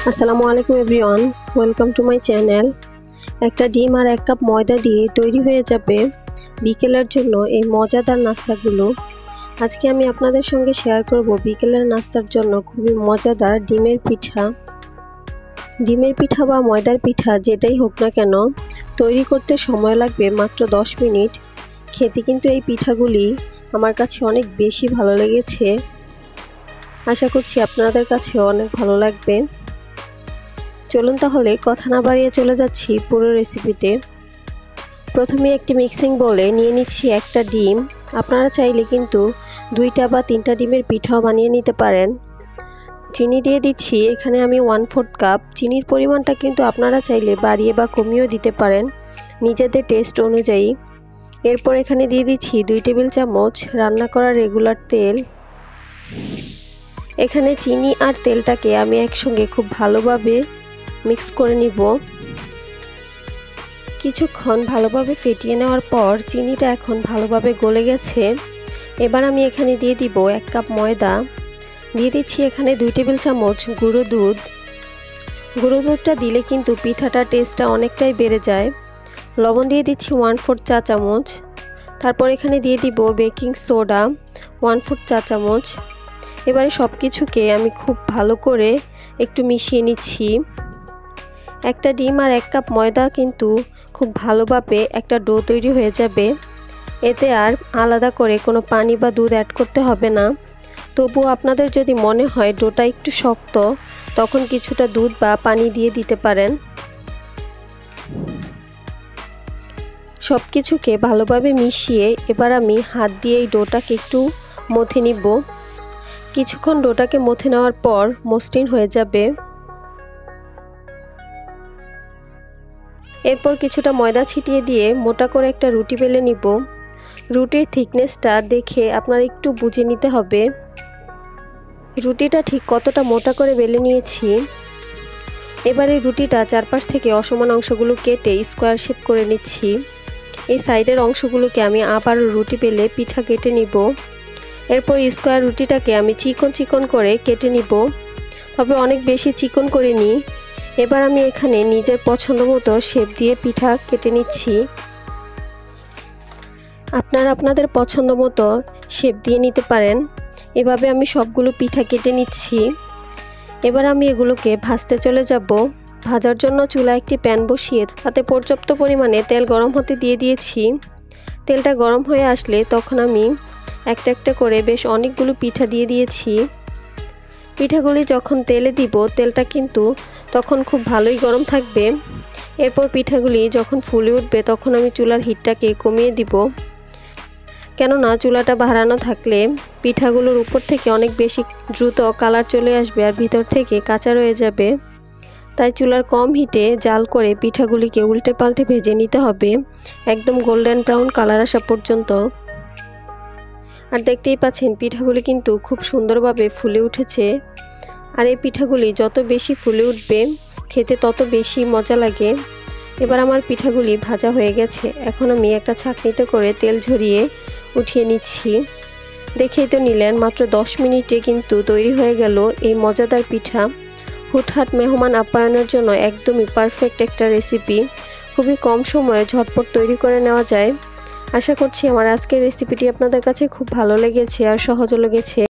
আসসালামু আলাইকুম everyone, welcome to my channel. একটা ডিম আর 1 কাপ ময়দা দিয়ে তৈরি হয়ে যাবে বিকেলের জন্য এই মজাদার নাস্তাগুলো। আজকে আমি আপনাদের সঙ্গে শেয়ার করব বিকেলের নাস্তার জন্য খুবই মজাদার ডিমের পিঠা। ডিমের পিঠা বা ময়দার পিঠা যেটাই হোক না কেন, তৈরি করতে সময় লাগবে মাত্র 10 মিনিট। খেতে কিন্তু এই পিঠাগুলি আমার কাছে অনেক বেশি ভালো লেগেছে। আশা করছি আপনাদের কাছেও অনেক ভালো লাগবে। চলুন তাহলে কথা না বাড়িয়ে চলে যাচ্ছি পুরো রেসিপিতে। প্রথমে একটি মিক্সিং বোলে নিয়ে নিচ্ছি একটা ডিম। আপনারা চাইলে কিন্তু 2টা বা 3টা ডিমের পিঠাও বানিয়ে নিতে পারেন। চিনি দিয়ে দিচ্ছি এখানে আমি 1/4 কাপ। চিনির পরিমাণটা কিন্তু আপনারা চাইলে বাড়িয়ে বা কমিয়েও দিতে পারেন নিজেদের টেস্ট অনুযায়ী। এরপর এখানে দিয়ে দিচ্ছি 2 টেবিল চামচ রান্না করা রেগুলার তেল। এখানে চিনি আর তেলটাকে আমি একসঙ্গে খুব ভালোভাবে মিক্স করে নিব। কিছুক্ষণ ভালোভাবে ফেটিয়ে নেওয়ার পর চিনিটা এখন ভালোভাবে গলে গেছে। এবার আমি এখানে দিয়ে দিব 1 কাপ ময়দা। দিয়ে দিচ্ছি এখানে 2 টেবিল চামচ গুঁড়ো দুধ। গুঁড়ো দুধটা দিলে কিন্তু পিঠাটার টেস্টটা অনেকটাই বেড়ে যায়। লবণ দিয়ে দিচ্ছি 1/4 চা চামচ। তারপর এখানে দিয়ে দিব বেকিং সোডা 1/4 চা চামচ। এবারে সব কিছুকে আমি খুব ভালো করে একটু মিশিয়ে নিচ্ছি। একটা ডিম আর 1 কাপ ময়দা কিন্তু খুব ভালোভাবে একটা ডো তৈরি হয়ে যাবে। এতে আর আলাদা করে কোনো পানি বা দুধ অ্যাড করতে হবে না। তবুও আপনাদের যদি মনে হয় ডোটা একটু শক্ত, তখন কিছুটা দুধ বা পানি দিয়ে দিতে পারেন। সব কিছুকে ভালোভাবে মিশিয়ে এবার আমি হাত দিয়ে এই ডোটাকে একটু মথে নিব। কিছুক্ষণ ডোটাকে মথে নেওয়ার পর মসৃণ হয়ে যাবে। এরপর কিছুটা ময়দা ছিটিয়ে দিয়ে মোটা করে একটা রুটি বেলে নিব। রুটির থিকনেসটা দেখে আপনারা একটু বুঝে নিতে হবে। রুটিটা ঠিক কতটা মোটা করে বেলে নিয়েছি। এবারে রুটিটা চারপাশ থেকে অসমান অংশগুলো কেটে স্কোয়ার শেপ করে নিচ্ছি। এই সাইডের অংশগুলোকে আমি আবার রুটি বেলে পিঠা কেটে নিব। এরপর স্কোয়ার রুটিটাকে আমি চিকন চিকন করে কেটে নিব, তবে অনেক বেশি চিকন করে নিই। এবার আমি এখানে নিজের পছন্দ মতো শেপ দিয়ে পিঠা কেটে নিচ্ছি। আপনারা আপনাদের পছন্দ মতো শেপ দিয়ে নিতে পারেন। এভাবে আমি সবগুলো পিঠা কেটে নিচ্ছি। এবার আমি এগুলোকে ভাজতে চলে যাব। ভাজার জন্য চুলায় একটি প্যান বসিয়ে তাতে পর্যাপ্ত পরিমাণে তেল গরম হতে দিয়ে দিয়েছি। তেলটা গরম হয়ে আসলে তখন আমি একটা একটা করে বেশ অনেকগুলো পিঠা দিয়ে দিয়েছি। পিঠাগুলি যখন তেলে দিব, তেলটা কিন্তু তখন খুব ভালোই গরম থাকবে। এরপর পিঠাগুলি যখন ফুলে উঠবে তখন আমি চুলার হিটটাকে কমিয়ে দিব। কেননা চুলাটা বাড়ানো থাকলে পিঠাগুলোর উপর থেকে অনেক বেশি দ্রুত কালার চলে আসবে আর ভিতর থেকে কাঁচা রয়ে যাবে। তাই চুলার কম হিটে জাল করে পিঠাগুলিকে উল্টে পাল্টে ভেজে নিতে হবে একদম গোল্ডেন ব্রাউন কালার আসা পর্যন্ত। আর দেখতেই পাচ্ছেন পিঠাগুলি কিন্তু খুব সুন্দরভাবে ফুলে উঠেছে। আর এই পিঠাগুলি যত বেশি ফুলে উঠবে খেতে তত বেশি মজা লাগে। এবার আমার পিঠাগুলি ভাজা হয়ে গেছে। এখন আমি একটা ছাঁকনিতে করে তেল ঝরিয়ে উঠিয়ে নিচ্ছি। দেখেই তো নিলেন মাত্র 10 মিনিটে কিন্তু তৈরি হয়ে গেল এই মজাদার পিঠা। হুটহাট মেহমান আপ্যায়নের জন্য একদমই পারফেক্ট একটা রেসিপি। খুবই কম সময়ে ঝটপট তৈরি করে নেওয়া যায়। আশা করছি আমার আজকের রেসিপিটি আপনাদের কাছে খুব ভালো লেগেছে আর সহজও লেগেছে।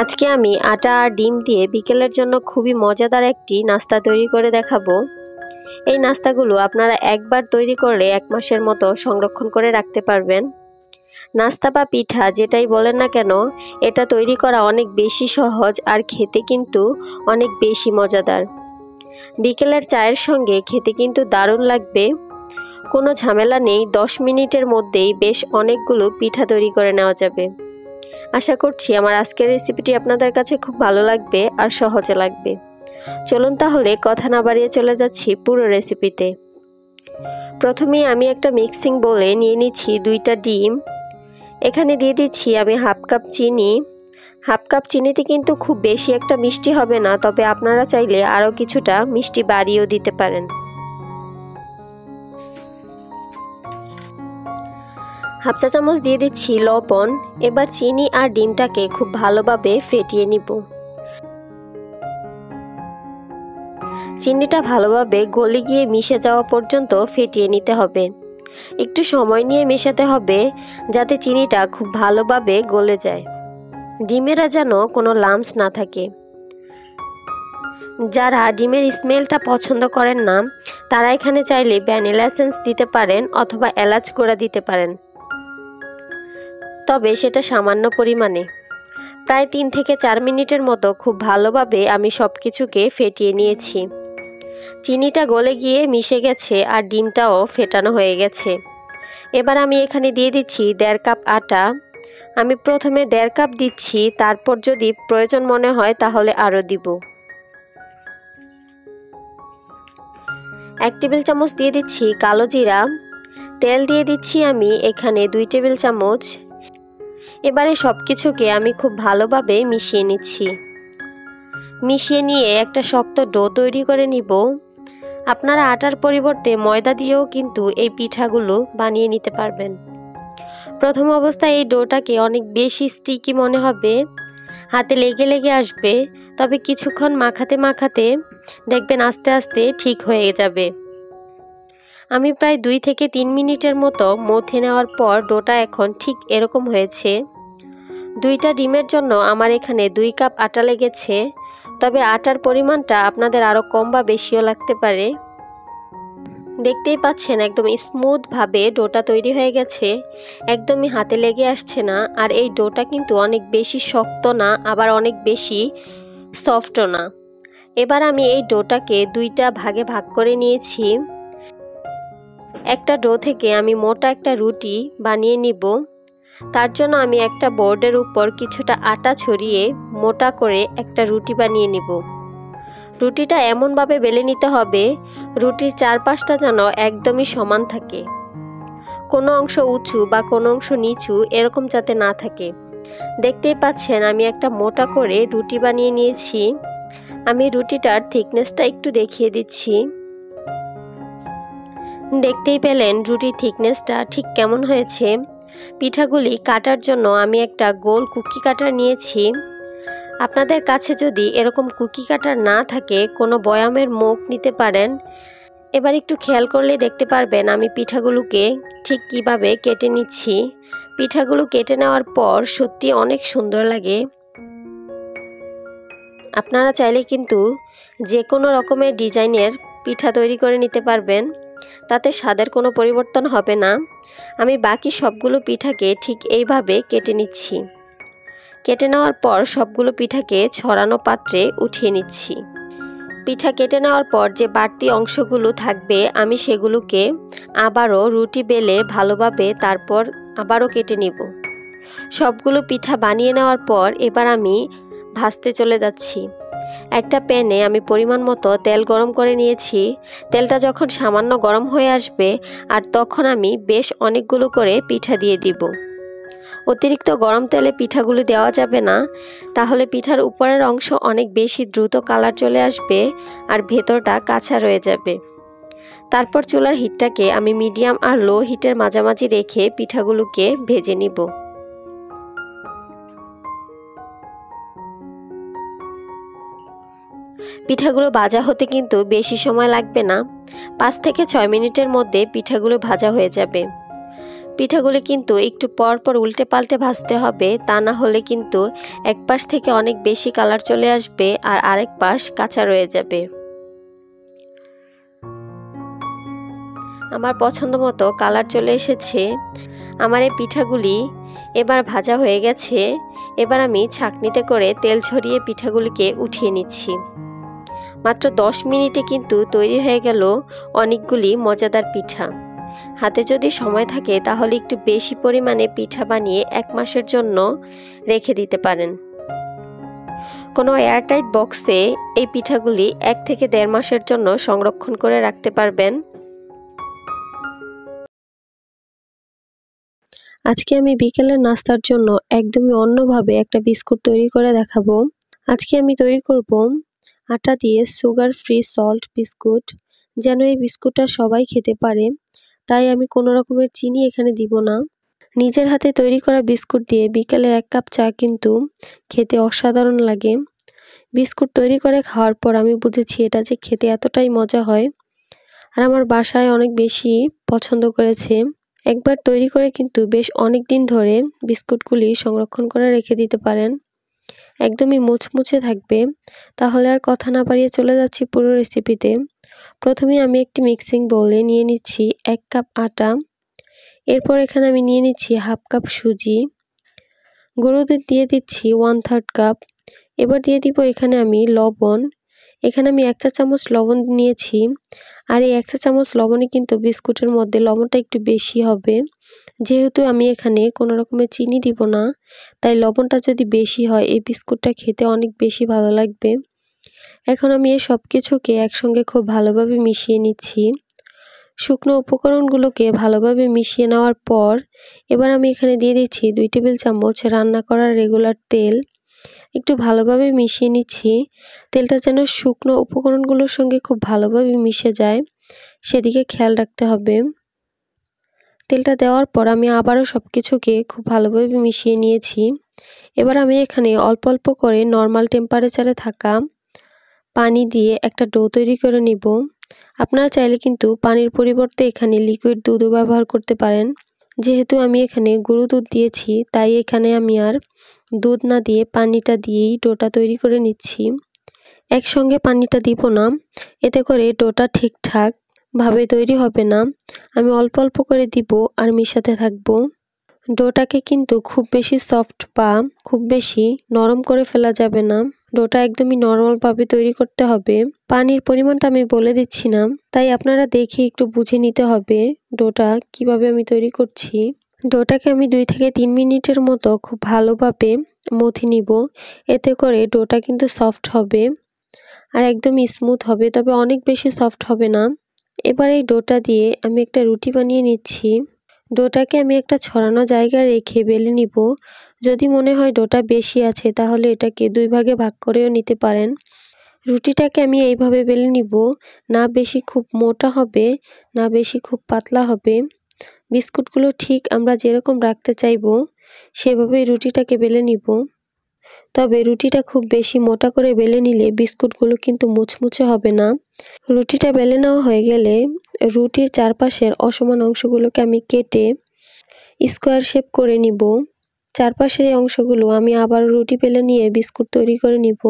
আজকে আমি আটা আর ডিম দিয়ে বিকেলের জন্য খুবই মজাদার একটি নাস্তা তৈরি করে দেখাবো। এই নাস্তাগুলো আপনারা একবার তৈরি করলে 1 মাসের মতো সংরক্ষণ করে রাখতে পারবেন। নাস্তা বা পিঠা যেটাই বলেন না কেন, এটা তৈরি করা অনেক বেশি সহজ আর খেতে কিন্তু অনেক বেশি মজাদার। বিকেলের চায়ের সঙ্গে খেতে কিন্তু দারুণ লাগবে। কোনো ঝামেলা নেই, 10 মিনিটের মধ্যেই বেশ অনেকগুলো পিঠা তৈরি করে নেওয়া যাবে। আশা করছি আমার আজকের রেসিপিটি আপনাদের কাছে খুব ভালো লাগবে আর সহজে লাগবে। চলুন তাহলে কথা না বাড়িয়ে চলে যাচ্ছি পুরো রেসিপিতে। প্রথমেই আমি একটা মিক্সিং বোলে নিয়ে নিচ্ছি 2টা ডিম। এখানে দিয়ে দিচ্ছি আমি 1/2 কাপ চিনি। 1/2 কাপ চিনিতে কিন্তু খুব বেশি একটা মিষ্টি হবে না, তবে আপনারা চাইলে আরও কিছুটা মিষ্টি বাড়িয়েও দিতে পারেন। 1/2 চা চামচ দিয়ে দিচ্ছি লবণ। এবার চিনি আর ডিমটাকে খুব ভালোভাবে ফেটিয়ে নিব। চিনিটা ভালোভাবে গলে গিয়ে মিশে যাওয়া পর্যন্ত ফেটিয়ে নিতে হবে। একটু সময় নিয়ে মেশাতে হবে যাতে চিনিটা খুব ভালোভাবে গলে যায়। ডিমেরা যেন কোনো লাম্পস না থাকে। যারা ডিমের স্মেলটা পছন্দ করেন না তারা এখানে চাইলে ভ্যানিলা এসেন্স দিতে পারেন অথবা এলাচ গুঁড়া দিতে পারেন, তবে সেটা সামান্য পরিমাণে। প্রায় 3 থেকে 4 মিনিটের মতো খুব ভালোভাবে আমি সব কিছুকে ফেটিয়ে নিয়েছি। চিনিটা গলে গিয়ে মিশে গেছে আর ডিমটাও ফেটানো হয়ে গেছে। এবার আমি এখানে দিয়ে দিচ্ছি 1.5 কাপ আটা। আমি প্রথমে 1.5 কাপ দিচ্ছি, তারপর যদি প্রয়োজন মনে হয় তাহলে আরও দিব। 1 টেবিল চামচ দিয়ে দিচ্ছি কালো জিরা। তেল দিয়ে দিচ্ছি আমি এখানে 2 টেবিল চামচ। এবারে সব কিছুকে আমি খুব ভালোভাবে মিশিয়ে নিচ্ছি। মিশিয়ে নিয়ে একটা শক্ত ডো তৈরি করে নিব। আপনারা আটার পরিবর্তে ময়দা দিয়েও কিন্তু এই পিঠাগুলো বানিয়ে নিতে পারবেন। প্রথম অবস্থায় এই ডোটাকে অনেক বেশি স্টিকি মনে হবে, হাতে লেগে লেগে আসবে, তবে কিছুক্ষণ মাখাতে মাখাতে দেখবেন আস্তে আস্তে ঠিক হয়ে যাবে। আমি প্রায় 2 থেকে 3 মিনিটের মতো মথে নেওয়ার পর ডোটা এখন ঠিক এরকম হয়েছে। 2টা ডিমের জন্য আমার এখানে 2 কাপ আটা লেগেছে, তবে আটার পরিমাণটা আপনাদের আরও কম বা বেশিও লাগতে পারে। দেখতেই পাচ্ছেন একদম স্মুথভাবে ডোটা তৈরি হয়ে গেছে, একদমই হাতে লেগে আসছে না। আর এই ডোটা কিন্তু অনেক বেশি শক্ত না, আবার অনেক বেশি সফটও না। এবার আমি এই ডোটাকে 2টা ভাগে ভাগ করে নিয়েছি। একটা ডো থেকে আমি মোটা একটা রুটি বানিয়ে নিব। তার জন্য আমি একটা বোর্ডের উপর কিছুটা আটা ছড়িয়ে মোটা করে একটা রুটি বানিয়ে নিব। রুটিটা এমনভাবে বেলে নিতে হবে রুটির চারপাশটা যেন একদমই সমান থাকে, কোনো অংশ উঁচু বা কোনো অংশ নিচু এরকম যাতে না থাকে। দেখতেই পাচ্ছেন আমি একটা মোটা করে রুটি বানিয়ে নিয়েছি। আমি রুটিটার থিকনেসটা একটু দেখিয়ে দিচ্ছি। দেখতেই পেলেন রুটির থিকনেসটা ঠিক কেমন হয়েছে। পিঠাগুলি কাটার জন্য আমি একটা গোল কুকি কাটার নিয়েছি। আপনাদের কাছে যদি এরকম কুকি কাটার না থাকে কোনো বয়ামের মুখ নিতে পারেন। এবার একটু খেয়াল করলে দেখতে পারবেন আমি পিঠাগুলোকে ঠিক কিভাবে কেটে নিচ্ছি। পিঠাগুলো কেটে নেওয়ার পর সত্যি অনেক সুন্দর লাগে। আপনারা চাইলে কিন্তু যে কোনো রকমের ডিজাইনের পিঠা তৈরি করে নিতে পারবেন, তাতে স্বাদের কোনো পরিবর্তন হবে না। আমি বাকি সবগুলো পিঠাকে ঠিক এইভাবে কেটে নিচ্ছি। কেটে নেওয়ার পর সবগুলো পিঠাকে ছড়ানো পাত্রে উঠিয়ে নিচ্ছি। পিঠা কেটে নেওয়ার পর যে বাড়তি অংশগুলো থাকবে আমি সেগুলোকে আবারও রুটি বেলে ভালোভাবে তারপর আবারও কেটে নিব। সবগুলো পিঠা বানিয়ে নেওয়ার পর এবার আমি ভাজতে চলে যাচ্ছি। একটা প্যানে আমি পরিমাণ মতো তেল গরম করে নিয়েছি। তেলটা যখন সামান্য গরম হয়ে আসবে আর তখন আমি বেশ অনেকগুলো করে পিঠা দিয়ে দিব। অতিরিক্ত গরম তেলে পিঠাগুলি দেওয়া যাবে না, তাহলে পিঠার উপরের অংশ অনেক বেশি দ্রুত কালার চলে আসবে আর ভেতরটা কাঁচা রয়ে যাবে। তারপর চুলার হিটটাকে আমি মিডিয়াম আর লো হিটের মাঝামাঝি রেখে পিঠাগুলোকে ভেজে নিব। পিঠাগুলো ভাজা হতে কিন্তু বেশি সময় লাগবে না, 5 থেকে 6 মিনিটের মধ্যে পিঠাগুলো ভাজা হয়ে যাবে। পিঠাগুলো কিন্তু একটু পর পর উল্টে পাল্টে ভাজতে হবে, তা না হলে কিন্তু এক পাশ থেকে অনেক বেশি কালার চলে আসবে আর আরেক পাশ কাঁচা রয়ে যাবে। আমার পছন্দ মতো কালার চলে এসেছে। আমার এই পিঠাগুলি এবার ভাজা হয়ে গেছে। এবার আমি ছাঁকনিতে করে তেল ছড়িয়ে পিঠাগুলিকে উঠিয়ে নিচ্ছি। মাত্র 10 মিনিটে কিন্তু তৈরি হয়ে গেল অনেকগুলি মজাদার পিঠা। হাতে যদি সময় থাকে তাহলে একটু বেশি পরিমাণে পিঠা বানিয়ে 1 মাসের জন্য রেখে দিতে পারেন। কোনো এয়ারটাইট বক্সে এই পিঠাগুলি 1 থেকে 1.5 মাসের জন্য সংরক্ষণ করে রাখতে পারবেন। আজকে আমি বিকেলের নাস্তার জন্য একদমই অন্যভাবে একটা বিস্কুট তৈরি করে দেখাবো। আজকে আমি তৈরি করব আটা দিয়ে সুগার ফ্রি সল্ট বিস্কুট। যেন এই বিস্কুটটা সবাই খেতে পারে, তাই আমি কোনো রকমের চিনি এখানে দিব না। নিজের হাতে তৈরি করা বিস্কুট দিয়ে বিকেলের 1 কাপ চা কিন্তু খেতে অসাধারণ লাগে। বিস্কুট তৈরি করে খাওয়ার পর আমি বুঝেছি এটা যে খেতে এতটাই মজা হয়, আর আমার বাসায় অনেক বেশি পছন্দ করেছে। একবার তৈরি করে কিন্তু বেশ অনেক দিন ধরে বিস্কুটগুলি সংরক্ষণ করে রেখে দিতে পারেন, একদমই মুচমুচে থাকবে। তাহলে আর কথা না বাড়িয়ে চলে যাচ্ছি পুরো রেসিপিতে। প্রথমে আমি একটি মিক্সিং বোলে নিয়ে নিচ্ছি 1 কাপ আটা, এরপর এখানে আমি নিয়ে নিচ্ছি হাফ কাপ সুজি, গুঁড়ো দুধ দিয়ে দিচ্ছি 1/3 কাপ। এবার দিয়ে দিব এখানে আমি লবণ, এখানে আমি 1 চা চামচ লবণ নিয়েছি, আর এই 1 চা চামচ লবণে কিন্তু বিস্কুটের মধ্যে লবণটা একটু বেশি হবে। যেহেতু আমি এখানে কোনো রকমের চিনি দিব না, তাই লবণটা যদি বেশি হয় এই বিস্কুটটা খেতে অনেক বেশি ভালো লাগবে। এখন আমি এই সব কিছুকে একসঙ্গে খুব ভালোভাবে মিশিয়ে নিচ্ছি। শুকনো উপকরণগুলোকে ভালোভাবে মিশিয়ে নেওয়ার পর এবার আমি এখানে দিয়ে দিচ্ছি 2 টেবিল চামচ রান্না করার রেগুলার তেল। একটু ভালোভাবে মিশিয়ে নিচ্ছি, তেলটা যেন শুকনো উপকরণগুলোর সঙ্গে খুব ভালোভাবে মিশে যায় সেদিকে খেয়াল রাখতে হবে। তেলটা দেওয়ার পর আমি আবারও সব কিছুকে খুব ভালোভাবে মিশিয়ে নিয়েছি। এবার আমি এখানে অল্প অল্প করে নর্মাল টেম্পারেচারে থাকা পানি দিয়ে একটা ডো তৈরি করে নিব। আপনারা চাইলে কিন্তু পানির পরিবর্তে এখানে লিকুইড দুধও ব্যবহার করতে পারেন। যেহেতু আমি এখানে গুঁড়ো দুধ দিয়েছি, তাই এখানে আমি আর দুধ না দিয়ে পানিটা দিয়েই ডোটা তৈরি করে নিচ্ছি। একসঙ্গে পানিটা দিব না, এতে করে ডোটা ঠিকঠাক ভাবে তৈরি হবে না। আমি অল্প অল্প করে দিব আর মিশাতে থাকবো। ডোটাকে কিন্তু খুব বেশি সফট বা খুব বেশি নরম করে ফেলা যাবে না, ডোটা একদমই নরমালভাবে তৈরি করতে হবে। পানির পরিমাণটা আমি বলে দিচ্ছি না, তাই আপনারা দেখে একটু বুঝে নিতে হবে ডোটা কিভাবে আমি তৈরি করছি। ডোটাকে আমি 2 থেকে 3 মিনিটের মতো খুব ভালোভাবে মথে নিব, এতে করে ডোটা কিন্তু সফট হবে আর একদমই স্মুথ হবে, তবে অনেক বেশি সফট হবে না। এবার এই ডোটা দিয়ে আমি একটা রুটি বানিয়ে নিচ্ছি। ডোটাকে আমি একটা ছড়ানো জায়গায় রেখে বেলে নিব। যদি মনে হয় ডোটা বেশি আছে তাহলে এটাকে 2 ভাগে ভাগ করেও নিতে পারেন। রুটিটাকে আমি এইভাবে বেলে নিব, না বেশি খুব মোটা হবে না বেশি খুব পাতলা হবে। বিস্কুটগুলো ঠিক আমরা যেরকম রাখতে চাইবো সেভাবেই রুটিটাকে বেলে নিব। তবে রুটিটা খুব বেশি মোটা করে বেলে নিলে বিস্কুটগুলো কিন্তু মুচমুচে হবে না। রুটিটা বেলে নেওয়া হয়ে গেলে রুটির চারপাশের অসমান অংশগুলোকে আমি কেটে স্কোয়ার শেপ করে নিব। চারপাশের এই অংশগুলো আমি আবার রুটি বেলে নিয়ে বিস্কুট তৈরি করে নিব।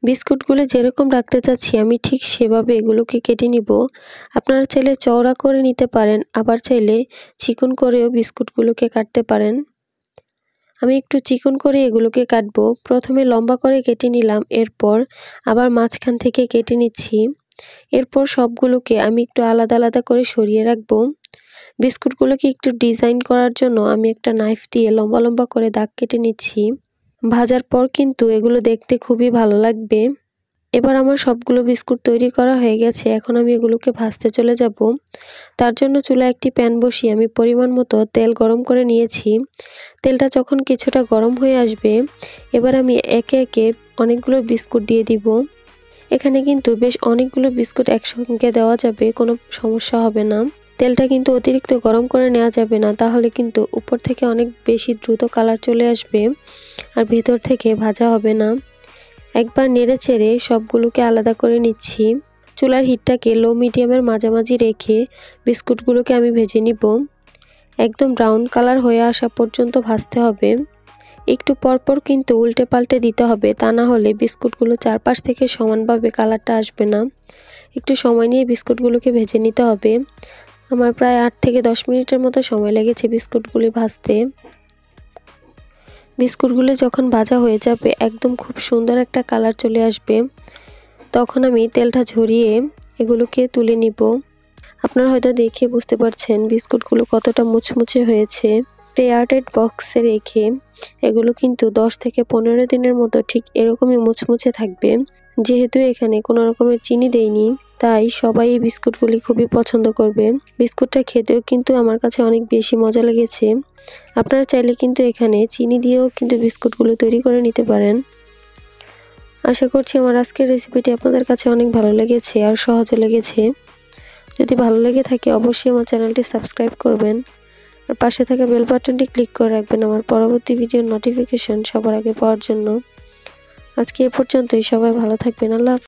বিস্কুটগুলো যেরকম রাখতে চাচ্ছি আমি ঠিক সেভাবে এগুলোকে কেটে নিব। আপনারা চাইলে চওড়া করে নিতে পারেন, আবার চাইলে চিকন করেও বিস্কুটগুলোকে কাটতে পারেন। আমি একটু চিকন করে এগুলোকে কাটবো। প্রথমে লম্বা করে কেটে নিলাম, এরপর আবার মাঝখান থেকে কেটে নিচ্ছি। এরপর সবগুলোকে আমি একটু আলাদা আলাদা করে সরিয়ে রাখবো। বিস্কুটগুলোকে একটু ডিজাইন করার জন্য আমি একটা নাইফ দিয়ে লম্বা লম্বা করে দাগ কেটে নিচ্ছি। ভাজার পর কিন্তু এগুলো দেখতে খুবই ভালো লাগবে। এবার আমার সবগুলো বিস্কুট তৈরি করা হয়ে গেছে, এখন আমি এগুলোকে ভাজতে চলে যাব। তার জন্য চুলায় একটি প্যান বসিয়ে আমি পরিমাণ মতো তেল গরম করে নিয়েছি। তেলটা যখন কিছুটা গরম হয়ে আসবে এবার আমি একে একে অনেকগুলো বিস্কুট দিয়ে দিব। এখানে কিন্তু বেশ অনেকগুলো বিস্কুট একসঙ্গে দেওয়া যাবে, কোনো সমস্যা হবে না। তেলটা কিন্তু অতিরিক্ত গরম করে নেওয়া যাবে না, তাহলে কিন্তু উপর থেকে অনেক বেশি দ্রুত কালার চলে আসবে আর ভেতর থেকে ভাজা হবে না। একবার নেড়ে চেড়ে সবগুলোকে আলাদা করে নিচ্ছি। চুলার হিটটাকে লো মিডিয়ামের মাঝামাঝি রেখে বিস্কুটগুলোকে আমি ভেজে নিব। একদম ব্রাউন কালার হয়ে আসা পর্যন্ত ভাজতে হবে। একটু পরপর কিন্তু উল্টে পাল্টে দিতে হবে, তা না হলে বিস্কুটগুলো চারপাশ থেকে সমানভাবে কালারটা আসবে না। একটু সময় নিয়ে বিস্কুটগুলোকে ভেজে নিতে হবে। আমার প্রায় 8 থেকে 10 মিনিটের মতো সময় লেগেছে বিস্কুটগুলি ভাজতে। বিস্কুটগুলো যখন ভাজা হয়ে যাবে একদম খুব সুন্দর একটা কালার চলে আসবে, তখন আমি তেলটা ঝরিয়ে এগুলোকে তুলে নিব। আপনারা হয়তো দেখে বুঝতে পারছেন বিস্কুটগুলো কতটা মুচমুচে হয়েছে। এয়ারটাইট বক্সে রেখে এগুলো কিন্তু 10 থেকে 15 দিনের মতো ঠিক এরকমই মুচমুচে থাকবে। যেহেতু এখানে কোনো রকমের চিনি দেইনি, তাই সবাই এই বিস্কুটগুলি খুবই পছন্দ করবে। বিস্কুটটা খেতেও কিন্তু আমার কাছে অনেক বেশি মজা লেগেছে। আপনারা চাইলে কিন্তু এখানে চিনি দিয়েও কিন্তু বিস্কুটগুলো তৈরি করে নিতে পারেন। আশা করছি আমার আজকের রেসিপিটি আপনাদের কাছে অনেক ভালো লেগেছে আর সহজও লেগেছে। যদি ভালো লেগে থাকে অবশ্যই আমার চ্যানেলটি সাবস্ক্রাইব করবেন আর পাশে থাকা বেল বাটনটি ক্লিক করে রাখবেন আমার পরবর্তী ভিডিওর নোটিফিকেশন সবার আগে পাওয়ার জন্য। আজকে এ পর্যন্তই। সবাই ভালো থাকবেন। আল্লাহ হাফেজ।